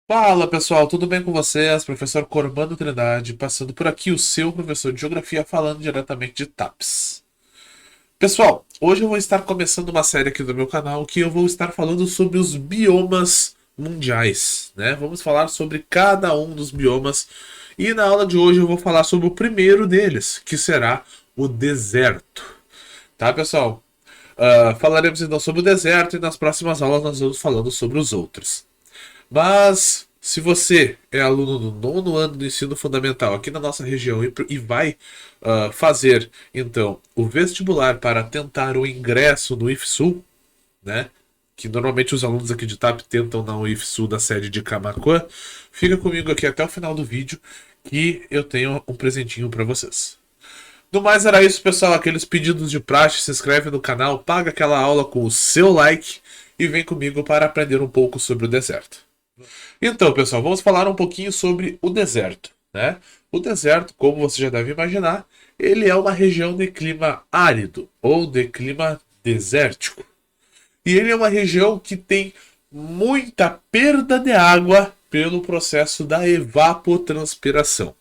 Fala pessoal, tudo bem com vocês? Professor Cormando Trindade, passando por aqui o seu professor de Geografia falando diretamente de TAPS. Pessoal, hoje eu vou estar começando uma série aqui do meu canal que eu vou estar falando sobre os biomas mundiais, né? Vamos falar sobre cada um dos biomas e na aula de hoje eu vou falar sobre o primeiro deles, que será o deserto. Tá, pessoal? Falaremos então sobre o deserto e nas próximas aulas nós vamos falando sobre os outros. Mas se você é aluno do nono ano do ensino fundamental aqui na nossa região e vai fazer então o vestibular para tentar o ingresso no IFSU, né? Que normalmente os alunos aqui de TAP tentam na UIFSU da sede de Camaquã, fica comigo aqui até o final do vídeo que eu tenho um presentinho para vocês. No mais era isso, pessoal. Aqueles pedidos de praxe, se inscreve no canal, paga aquela aula com o seu like e vem comigo para aprender um pouco sobre o deserto. Então, pessoal, vamos falar um pouquinho sobre o deserto, né? O deserto, como você já deve imaginar, ele é uma região de clima árido ou de clima desértico. E ele é uma região que tem muita perda de água pelo processo da evapotranspiração.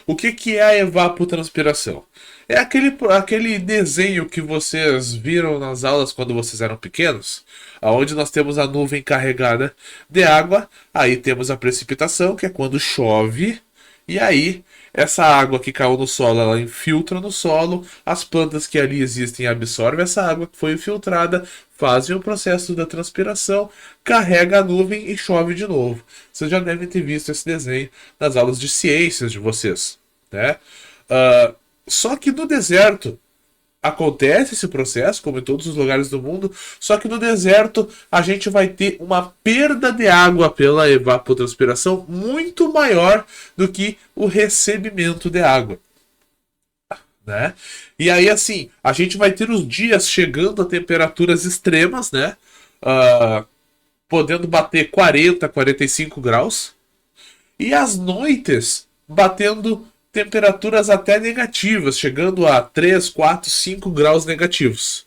O que é a evapotranspiração? É aquele desenho que vocês viram nas aulas quando vocês eram pequenos, onde nós temos a nuvem carregada de água, aí temos a precipitação, que é quando chove, e aí essa água que caiu no solo, ela infiltra no solo, as plantas que ali existem absorvem essa água que foi infiltrada, fazem o processo da transpiração, carrega a nuvem e chove de novo. Vocês já devem ter visto esse desenho nas aulas de ciências de vocês, né? Só que no deserto acontece esse processo, como em todos os lugares do mundo, só que no deserto a gente vai ter uma perda de água pela evapotranspiração muito maior do que o recebimento de água. Né? E aí, assim, a gente vai ter os dias chegando a temperaturas extremas, né? Podendo bater 40, 45 graus, e as noites batendo temperaturas até negativas, chegando a 3, 4, 5 graus negativos.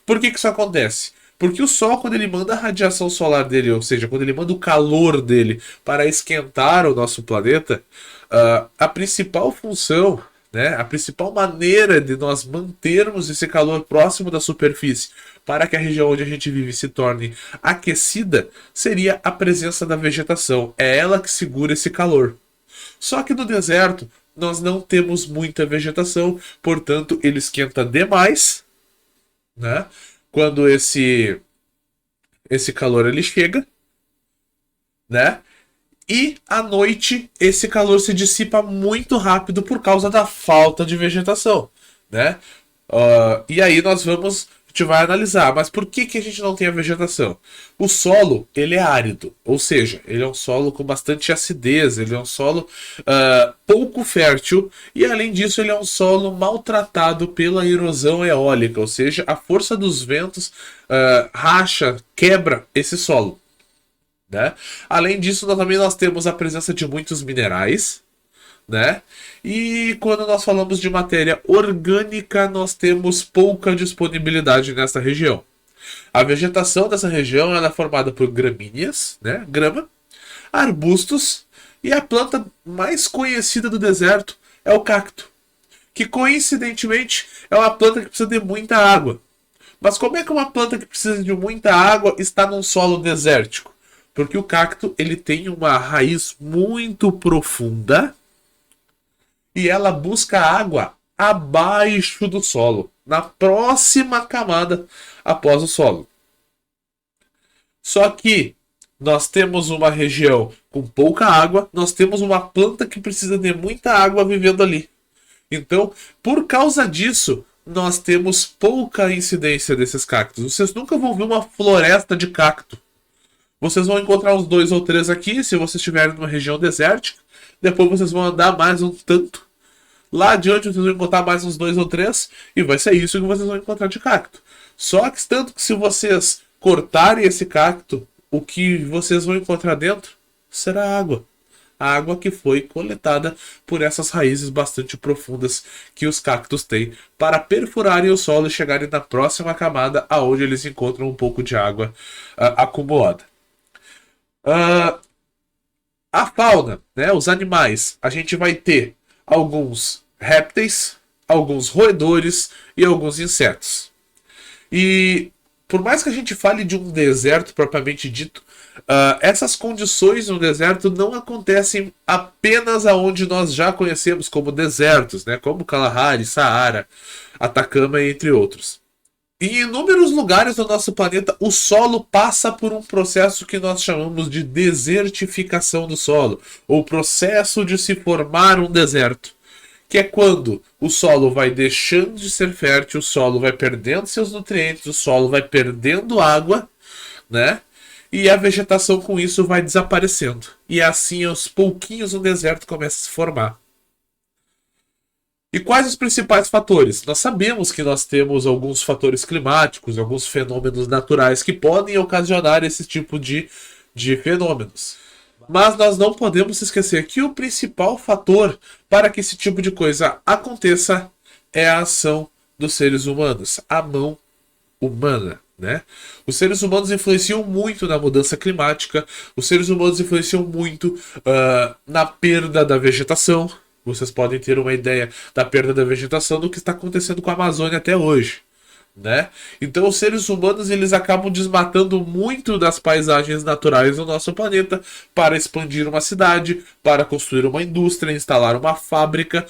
Por que isso acontece? Porque o Sol, quando ele manda a radiação solar dele, ou seja, quando ele manda o calor dele para esquentar o nosso planeta, a principal função, né, a principal maneira de nós mantermos esse calor próximo da superfície para que a região onde a gente vive se torne aquecida seria a presença da vegetação. É ela que segura esse calor. Só que no deserto nós não temos muita vegetação, portanto ele esquenta demais, né? Quando esse calor ele chega, né? E à noite esse calor se dissipa muito rápido por causa da falta de vegetação, né? E aí nós vamos, a gente vai analisar, mas por que a gente não tem a vegetação? O solo ele é árido, ou seja, ele é um solo com bastante acidez, ele é um solo pouco fértil e além disso ele é um solo maltratado pela erosão eólica, ou seja, a força dos ventos racha, quebra esse solo. Né? Além disso, nós temos a presença de muitos minerais, né? E quando nós falamos de matéria orgânica, nós temos pouca disponibilidade nessa região. A vegetação dessa região ela é formada por gramíneas, né? Grama, arbustos e a planta mais conhecida do deserto é o cacto, que coincidentemente é uma planta que precisa de muita água. Mas como é que uma planta que precisa de muita água está num solo desértico? Porque o cacto ele tem uma raiz muito profunda e ela busca água abaixo do solo, na próxima camada após o solo. Só que nós temos uma região com pouca água, nós temos uma planta que precisa de muita água vivendo ali. Então, por causa disso, nós temos pouca incidência desses cactos. Vocês nunca vão ver uma floresta de cacto. Vocês vão encontrar uns 2 ou 3 aqui, se vocês estiverem numa região desértica. Depois vocês vão andar mais um tanto. Lá adiante vocês vão encontrar mais uns 2 ou 3. E vai ser isso que vocês vão encontrar de cacto. Só que tanto que se vocês cortarem esse cacto, o que vocês vão encontrar dentro será água. A água que foi coletada por essas raízes bastante profundas que os cactos têm para perfurarem o solo e chegarem na próxima camada aonde eles encontram um pouco de água acumulada. A fauna, né, os animais, a gente vai ter alguns répteis, alguns roedores e alguns insetos. E por mais que a gente fale de um deserto propriamente dito, essas condições no deserto não acontecem apenas aonde nós já conhecemos como desertos, né, como Kalahari, Saara, Atacama, entre outros. Em inúmeros lugares do nosso planeta, o solo passa por um processo que nós chamamos de desertificação do solo, ou processo de se formar um deserto, que é quando o solo vai deixando de ser fértil, o solo vai perdendo seus nutrientes, o solo vai perdendo água, né? E a vegetação com isso vai desaparecendo. E assim, aos pouquinhos, o deserto começa a se formar. E quais os principais fatores? Nós sabemos que nós temos alguns fatores climáticos, alguns fenômenos naturais que podem ocasionar esse tipo de fenômenos. Mas nós não podemos esquecer que o principal fator para que esse tipo de coisa aconteça é a ação dos seres humanos, a mão humana, né? Os seres humanos influenciam muito na mudança climática, os seres humanos influenciam muito na perda da vegetação. Vocês podem ter uma ideia da perda da vegetação do que está acontecendo com a Amazônia até hoje, né? Então os seres humanos eles acabam desmatando muito das paisagens naturais do nosso planeta para expandir uma cidade, para construir uma indústria, instalar uma fábrica.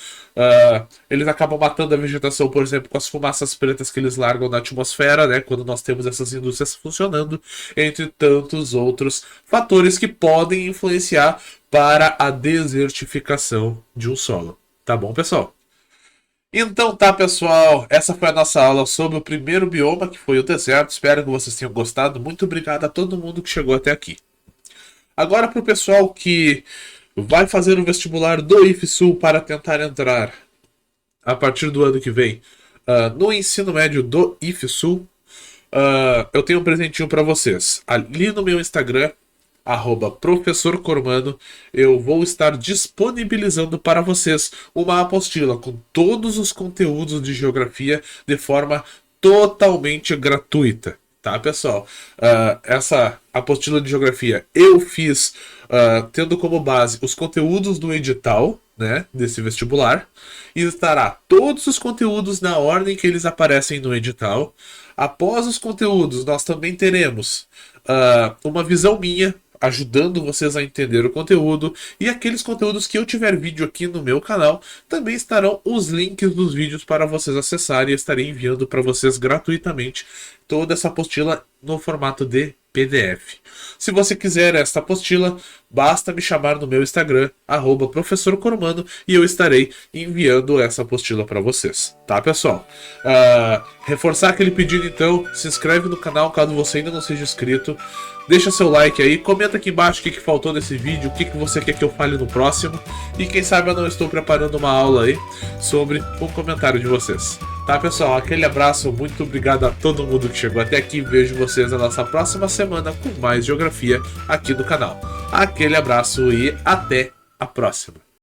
Eles acabam matando a vegetação, por exemplo, com as fumaças pretas que eles largam na atmosfera, né? Quando nós temos essas indústrias funcionando, entre tantos outros fatores que podem influenciar para a desertificação de um solo. Tá bom, pessoal? Então tá, pessoal, essa foi a nossa aula sobre o primeiro bioma, que foi o deserto. Espero que vocês tenham gostado. Muito obrigado a todo mundo que chegou até aqui. Agora para o pessoal que vai fazer o vestibular do IFSUL para tentar entrar a partir do ano que vem no ensino médio do IFSUL, eu tenho um presentinho para vocês. Ali no meu Instagram, @Professor Cormano, eu vou estar disponibilizando para vocês uma apostila com todos os conteúdos de geografia de forma totalmente gratuita, tá, pessoal? Essa apostila de geografia eu fiz tendo como base os conteúdos do edital, né, desse vestibular, e estará todos os conteúdos na ordem que eles aparecem no edital. Após os conteúdos, nós também teremos uma visão minha, ajudando vocês a entender o conteúdo, e aqueles conteúdos que eu tiver vídeo aqui no meu canal, também estarão os links dos vídeos para vocês acessarem, e eu estarei enviando para vocês gratuitamente toda essa apostila no formato de PDF. Se você quiser esta apostila, basta me chamar no meu Instagram, @Professor Cormano, e eu estarei enviando essa apostila para vocês, tá, pessoal? Reforçar aquele pedido, então, se inscreve no canal caso você ainda não seja inscrito, deixa seu like aí, comenta aqui embaixo o que faltou nesse vídeo, o que você quer que eu fale no próximo, e quem sabe eu não estou preparando uma aula aí sobre um comentário de vocês. Tá, pessoal? Aquele abraço, muito obrigado a todo mundo que chegou até aqui. Vejo vocês na nossa próxima semana com mais geografia aqui no canal. Aquele abraço e até a próxima.